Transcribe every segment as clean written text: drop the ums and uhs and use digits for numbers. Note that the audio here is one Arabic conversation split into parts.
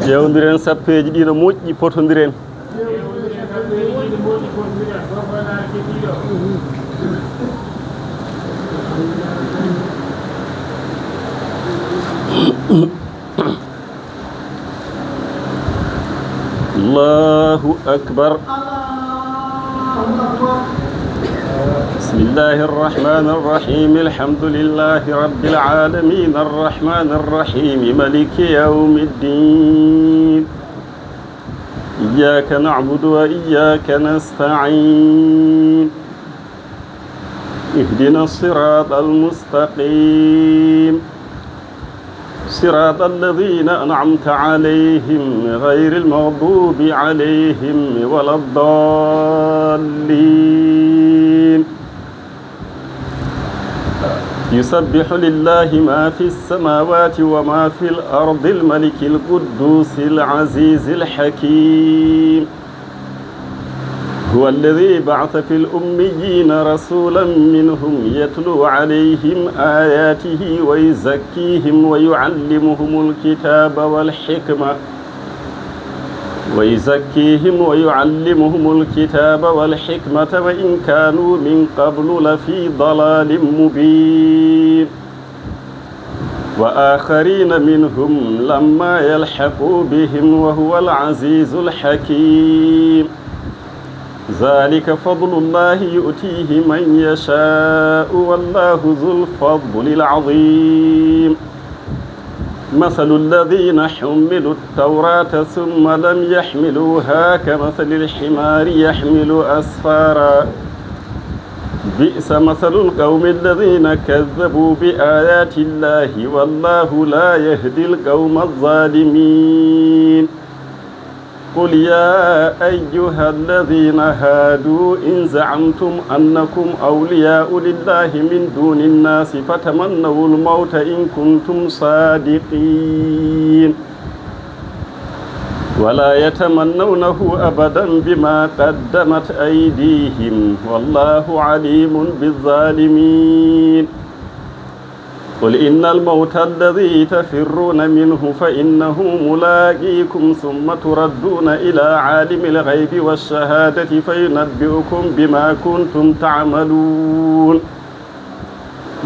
ƴewdiren sappeji ɗi no moƴƴi potodiren Allahu akbar. بسم الله الرحمن الرحيم الحمد لله رب العالمين الرحمن الرحيم ملك يوم الدين إياك نعبد وإياك نستعين اهدنا الصراط المستقيم صراط الذين أنعمت عليهم غير المغضوب عليهم ولا الضالين يسبح لله ما في السماوات وما في الأرض الملك القدوس العزيز الحكيم هو الذي بعث في الأميين رسولا منهم يتلو عليهم آياته ويزكيهم ويعلمهم الكتاب والحكمة وإن كانوا من قبل لفي ضلال مبين وآخرين منهم لما يلحقوا بهم وهو العزيز الحكيم ذلك فضل الله يؤتيه من يشاء والله ذو الفضل العظيم مثل الذين حملوا التوراة ثم لم يحملوها كمثل الحمار يحمل أسفارا بئس مثل القوم الذين كذبوا بآيات الله والله لا يهدي القوم الظالمين قل يا أيها الذين هادوا إن زعمتم أنكم أولياء لله من دون الناس فتمنوا الموت إن كنتم صادقين ولا يتمنونه أبدا بما قدمت أيديهم والله عليم بالظالمين قل إن الموت الذي تفرون منه فإنه ملاقيكم ثم تردون إلى عالم الغيب والشهادة فينبئكم بما كنتم تعملون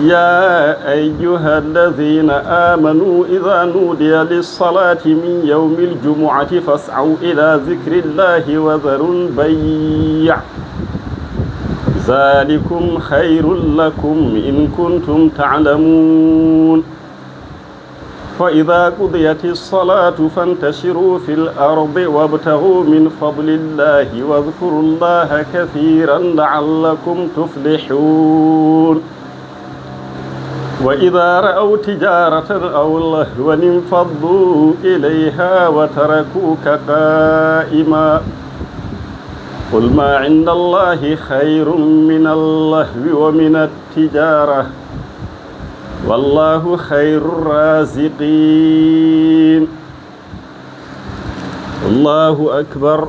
يا أيها الذين آمنوا إذا نودي للصلاة من يوم الجمعة فاسعوا إلى ذكر الله وذروا البيع ذلكم خير لكم إن كنتم تعلمون فإذا قضيت الصلاة فانتشروا في الأرض وابتغوا من فضل الله واذكروا الله كثيرا لعلكم تفلحون وإذا رأوا تجارة أو لهوا انفضوا إليها وتركوك قائما قل ما عند الله خير من اللهو ومن التجارة والله خير الرازقين الله أكبر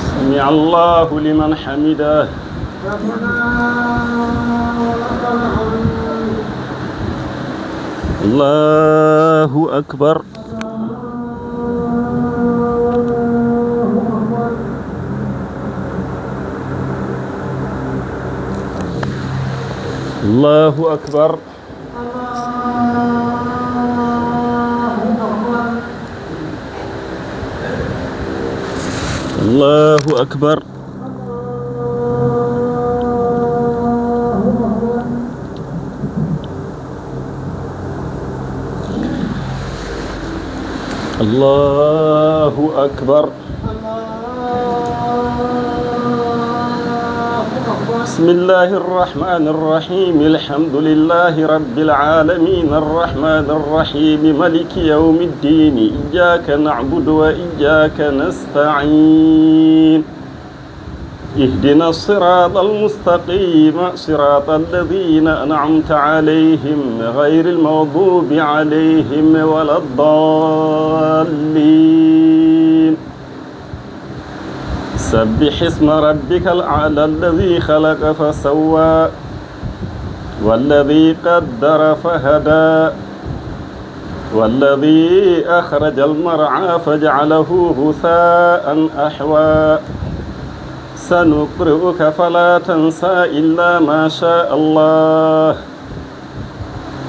سمع الله لمن حمده الله أكبر الله أكبر الله أكبر الله أكبر بسم الله الرحمن الرحيم الحمد لله رب العالمين الرحمن الرحيم ملك يوم الدين إياك نعبد وإياك نستعين اهدنا الصراط المستقيم صراط الذين أنعمت عليهم غير المغضوب عليهم ولا الضالين سبح اسم ربك الأعلى الذي خلق فسوى والذي قدر فهدى والذي أخرج المرعى فجعله غثاء أحوى سنقرئك فلا تنسى إلا ما شاء الله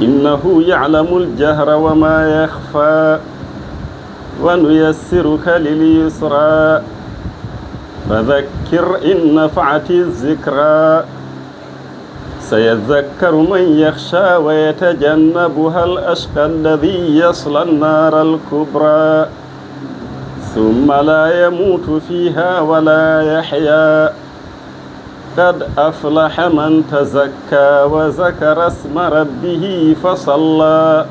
إنه يعلم الجهر وما يخفى ونيسرك لليسرى فذكر إن نفعت الذكرى سيذكر من يخشى ويتجنبها الأشقى الذي يصلى النار الكبرى ثم لا يموت فيها ولا يحيا قد أفلح من تزكى وذكر اسم ربه فصلى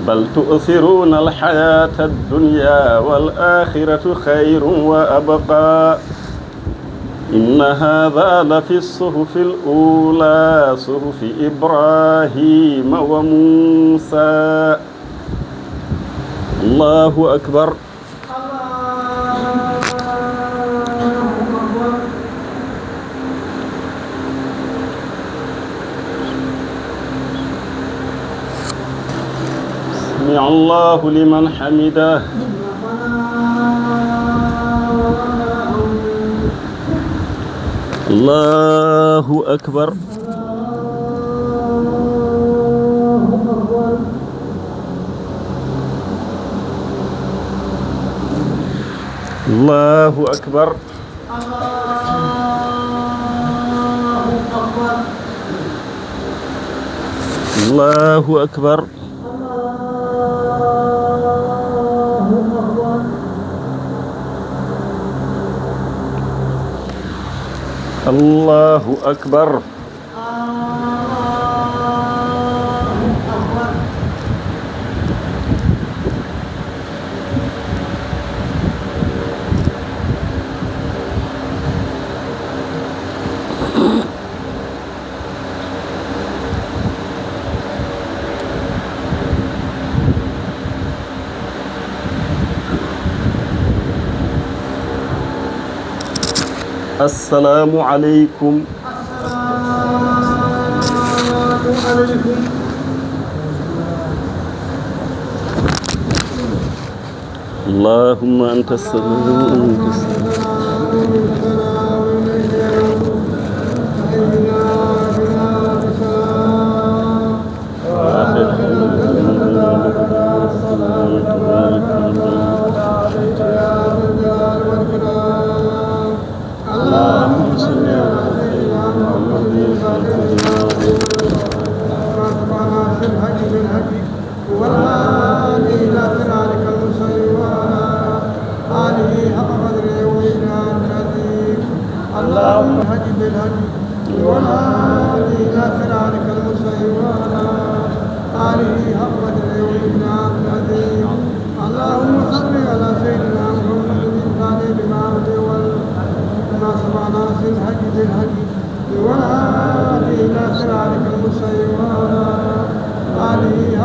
بل تؤثرون الحياة الدنيا والآخرة خير وأبقى إن هذا لفي الصحف الأولى صحف إبراهيم وموسى الله أكبر سمع الله لمن حمده الله أكبر الله أكبر الله أكبر الله أكبر السلام عليكم اللهم أنت السلام وأنت اللهم هدي بالهدي والهادي إلى صراطك المستقيم وعلى آله حق قدره ومقداره العظيم اللهم صل على سيدنا محمد الفاتح لما أغلق والما سبق ناصر الهدي بالهدي والهادي إلى صراطك المستقيم وعلى آله